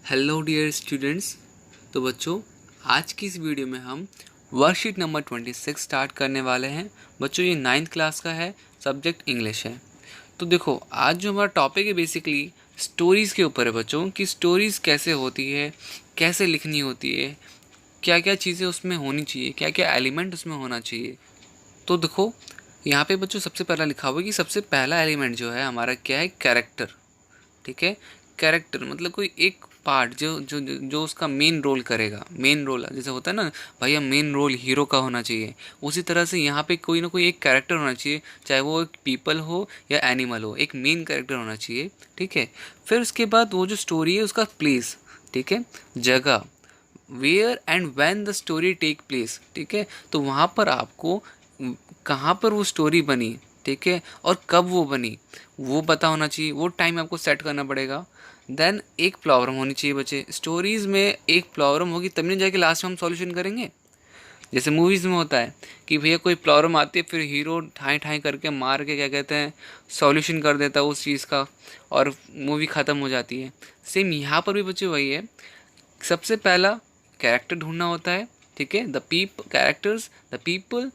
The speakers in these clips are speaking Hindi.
Hello dear students. तो बच्चों, आज की इस वीडियो में हम वर्कशीट नंबर 26 स्टार्ट करने वाले हैं। बच्चों, ये 9th क्लास का है, सब्जेक्ट इंग्लिश है। तो देखो, आज जो हमारा टॉपिक है बेसिकली स्टोरीज़ के ऊपर है बच्चों, कि स्टोरीज़ कैसे होती है, कैसे लिखनी होती है, क्या क्या चीज़ें उसमें होनी चाहिए, क्या क्या एलिमेंट उसमें होना चाहिए। तो देखो, यहाँ पे बच्चों सबसे पहला लिखा हुआ है कि सबसे पहला एलिमेंट जो है हमारा क्या है, कैरेक्टर। ठीक है, कैरेक्टर मतलब कोई एक पार्ट जो जो जो जो उसका मेन रोल करेगा। मेन रोल जैसे होता है ना भैया, मेन रोल हीरो का होना चाहिए, उसी तरह से यहाँ पे कोई ना कोई एक कैरेक्टर होना चाहिए, चाहे वो एक पीपल हो या एनिमल हो, एक मेन कैरेक्टर होना चाहिए। ठीक है, फिर उसके बाद वो जो स्टोरी है उसका प्लेस, ठीक है, जगह, where and when the story take place. ठीक है, तो वहाँ पर आपको कहाँ पर वो स्टोरी बनी, ठीक है, और कब वो बनी वो पता होना चाहिए, वो टाइम आपको सेट करना पड़ेगा। देन एक प्रॉब्लम होनी चाहिए बच्चे, स्टोरीज़ में एक प्रॉब्लम होगी तब नहीं जाके लास्ट में हम सॉल्यूशन करेंगे। जैसे मूवीज़ में होता है कि भैया कोई प्रॉब्लम आती है, फिर हीरो ठाई ठाई करके मार के क्या कहते हैं सॉल्यूशन कर देता है उस चीज़ का, और मूवी ख़त्म हो जाती है। सेम यहाँ पर भी बच्चे वही है, सबसे पहला कैरेक्टर ढूंढना होता है। ठीक है, कैरेक्टर्स, द पीपल,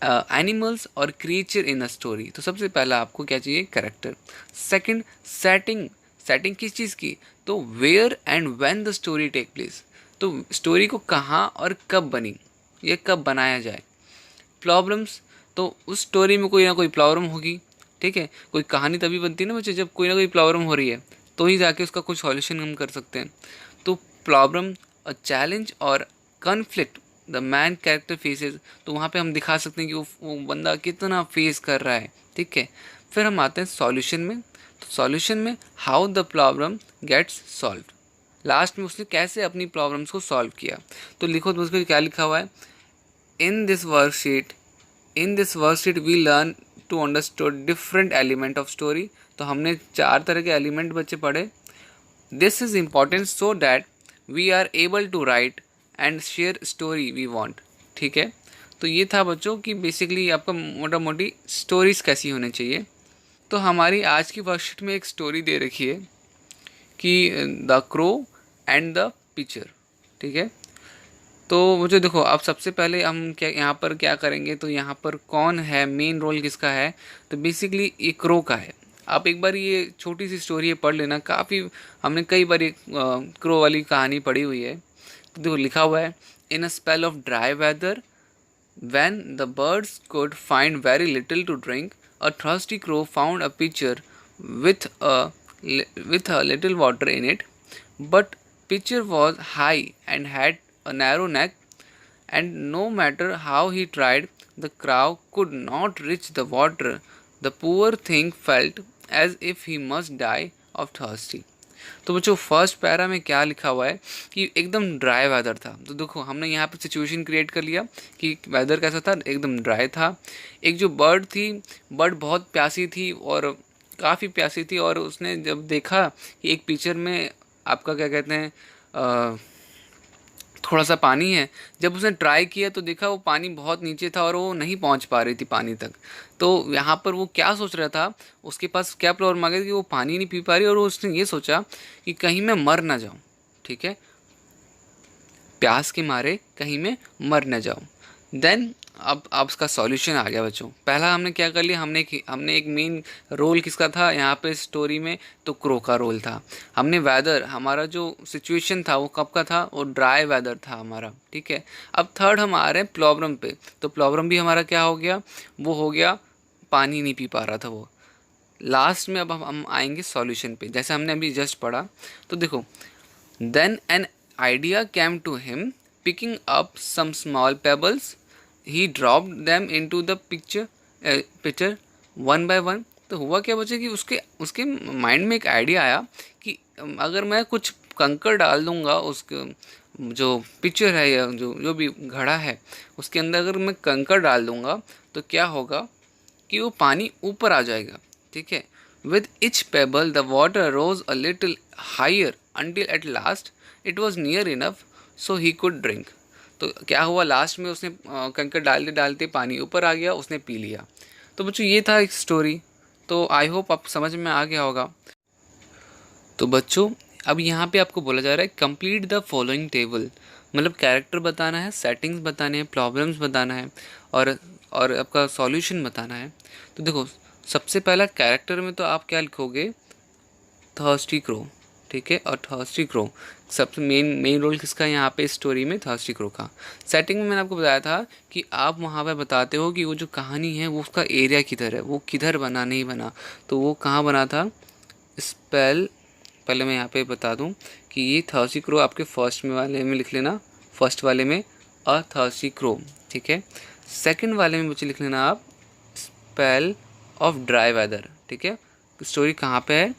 एनिमल्स और क्रिएचर इन अ स्टोरी। तो सबसे पहला आपको क्या चाहिए, कैरेक्टर। Second, setting. सेटिंग किस चीज़ की, तो where and when the story take place, तो स्टोरी को कहाँ और कब बनी, ये कब बनाया जाए। प्रॉब्लम्स, तो उस स्टोरी में कोई ना कोई प्रॉब्लम होगी। ठीक है, कोई कहानी तभी बनती है ना बच्चे, जब कोई ना कोई प्रॉब्लम हो रही है, तो ही जाके उसका कुछ सॉल्यूशन हम कर सकते हैं। तो प्रॉब्लम, चैलेंज और conflict the man character faces, तो वहाँ पे हम दिखा सकते हैं कि वो बंदा कितना फेस कर रहा है। ठीक है, फिर हम आते हैं सॉल्यूशन में। तो सॉल्यूशन में how the problem gets solve, last में उसने कैसे अपनी प्रॉब्लम्स को सॉल्व किया। तो लिखो, तो उसको क्या लिखा हुआ है, in this worksheet, in this worksheet we learn to understood different element of story. तो हमने 4 तरह के एलिमेंट बच्चे पढ़े। This is important so that we are able to write and share story we want. ठीक है, तो ये था बच्चों कि बेसिकली आपका मोटा मोटी स्टोरीज कैसी होनी चाहिए। तो हमारी आज की वर्कशीट में एक स्टोरी दे रखी है कि the crow and the picture. ठीक है, तो मुझे देखो, अब सबसे पहले हम क्या यहाँ पर क्या करेंगे, तो यहाँ पर कौन है, मेन रोल किसका है, तो बेसिकली ये क्रो का है। आप एक बार ये छोटी सी स्टोरी है पढ़ लेना, काफ़ी हमने कई बार ये क्रो वाली कहानी पढ़ी हुई है। तो देखो लिखा हुआ है, in a spell of dry weather when the birds could find very little to drink, a thirsty crow found a pitcher with a with a little water in it. But pitcher was high and had a narrow neck, and no matter how he tried, the crow could not reach the water. The poor thing felt as if he must die of thirsty. तो बच्चों, फर्स्ट पैरा में क्या लिखा हुआ है कि एकदम ड्राई वेदर था। तो देखो, हमने यहाँ पे सिचुएशन क्रिएट कर लिया कि वेदर कैसा था, एकदम ड्राई था। एक जो बर्ड थी, बर्ड बहुत प्यासी थी, और काफ़ी प्यासी थी, और उसने जब देखा कि एक पिक्चर में आपका क्या कहते हैं थोड़ा सा पानी है, जब उसने ट्राई किया तो देखा वो पानी बहुत नीचे था और वो नहीं पहुंच पा रही थी पानी तक। तो यहाँ पर वो क्या सोच रहा था, उसके पास क्या प्रॉब्लम आ गई कि वो पानी नहीं पी पा रही, और उसने ये सोचा कि कहीं मैं मर ना जाऊँ। ठीक है, प्यास के मारे कहीं मैं मर न जाऊँ। देन अब उसका सॉल्यूशन आ गया बच्चों। पहला हमने क्या कर लिया, हमने एक मेन रोल किसका था यहाँ पे स्टोरी में, तो क्रो का रोल था। हमने वेदर, हमारा जो सिचुएशन था वो कब का था, वो ड्राई वेदर था हमारा। ठीक है, अब थर्ड हम आ रहे हैं प्रॉब्लम पे। तो प्रॉब्लम भी हमारा क्या हो गया, वो हो गया पानी नहीं पी पा रहा था वो। लास्ट में अब हम आएंगे सॉल्यूशन पे, जैसे हमने अभी जस्ट पढ़ा। तो देखो, then an idea came to him. Picking up some small pebbles, he dropped them into the pitcher one by one. तो हुआ क्या बच्चे कि उसके उसके माइंड में एक आइडिया आया कि अगर मैं कुछ कंकर डाल दूंगा उसके जो पिक्चर है या जो जो भी घड़ा है उसके अंदर, अगर मैं कंकर डाल दूंगा तो क्या होगा कि वो पानी ऊपर आ जाएगा। ठीक है, with each pebble the water rose a little higher until at last it was near enough so he could drink. तो क्या हुआ, लास्ट में उसने कंकर डालते डालते पानी ऊपर आ गया, उसने पी लिया। तो बच्चों, ये था एक स्टोरी। तो आई होप आप समझ में आ गया होगा। तो बच्चों, अब यहाँ पे आपको बोला जा रहा है कंप्लीट द फॉलोइंग टेबल, मतलब कैरेक्टर बताना है, सेटिंग्स बताने हैं, प्रॉब्लम्स बताना है और आपका सॉल्यूशन बताना है। तो देखो सबसे पहला कैरेक्टर में तो आप क्या लिखोगे, थर्स्टी क्रो, ठीक है। और थर्स्टी क्रो सबसे मेन रोल किसका है यहाँ पे स्टोरी में, थर्स्टी क्रो का। सेटिंग में मैंने आपको बताया था कि आप वहाँ पे बताते हो कि वो जो कहानी है वो उसका एरिया किधर है, वो किधर बना नहीं बना, तो वो कहाँ बना था। स्पेल पहले मैं यहाँ पे बता दूँ कि ये थर्स्टी क्रो आपके फर्स्ट में वाले में लिख लेना, फर्स्ट वाले में अ थर्स्टी क्रो, ठीक है। सेकंड वाले में बच्चे लिख लेना आप स्पेल ऑफ ड्राई वेदर, ठीक है। स्टोरी कहाँ पे है,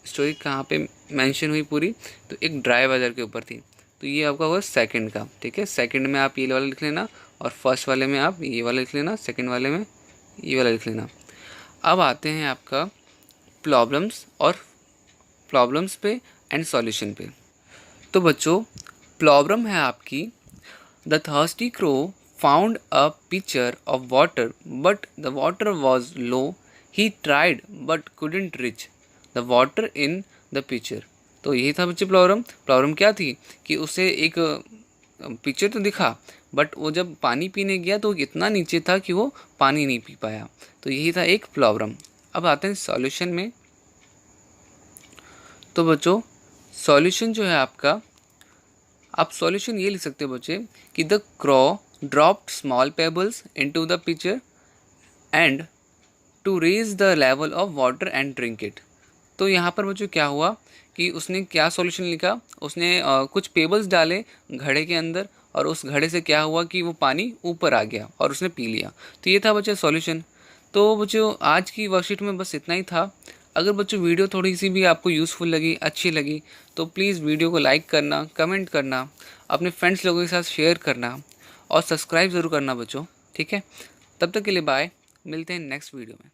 स्टोरी कहाँ पे मेंशन हुई पूरी, तो एक ड्राई वेदर के ऊपर थी, तो ये आपका हुआ सेकंड का, ठीक है। सेकंड में आप ये वाला लिख लेना और फर्स्ट वाले में आप ये वाला लिख लेना, सेकंड वाले में ये वाला लिख लेना। अब आते हैं आपका प्रॉब्लम्स और प्रॉब्लम्स पे एंड सॉल्यूशन पे। तो बच्चों प्रॉब्लम है आपकी the thirsty crow found a picture of water but the water was low, he tried but couldn't rich the water in the picture. तो यही था बच्चे प्रॉब्लम। प्रॉब्लम क्या थी कि उसे एक पिक्चर तो दिखा बट वो जब पानी पीने गया तो इतना नीचे था कि वो पानी नहीं पी पाया। तो यही था एक प्रॉब्लम। अब आते हैं सॉल्यूशन में। तो बच्चों सॉल्यूशन जो है आपका, आप सॉल्यूशन ये लिख सकते हो बच्चे कि the crow dropped small pebbles into the picture and to raise the level of water and drink it. तो यहाँ पर बच्चों क्या हुआ कि उसने क्या सॉल्यूशन लिखा, उसने कुछ पेबल्स डाले घड़े के अंदर और उस घड़े से क्या हुआ कि वो पानी ऊपर आ गया और उसने पी लिया। तो ये था बच्चे सॉल्यूशन। तो बच्चों आज की वर्कशीट में बस इतना ही था। अगर बच्चों वीडियो थोड़ी सी भी आपको यूज़फुल लगी, अच्छी लगी, तो प्लीज़ वीडियो को लाइक करना, कमेंट करना, अपने फ्रेंड्स लोगों के साथ शेयर करना और सब्सक्राइब ज़रूर करना बच्चों, ठीक है। तब तक के लिए बाय, मिलते हैं नेक्स्ट वीडियो में।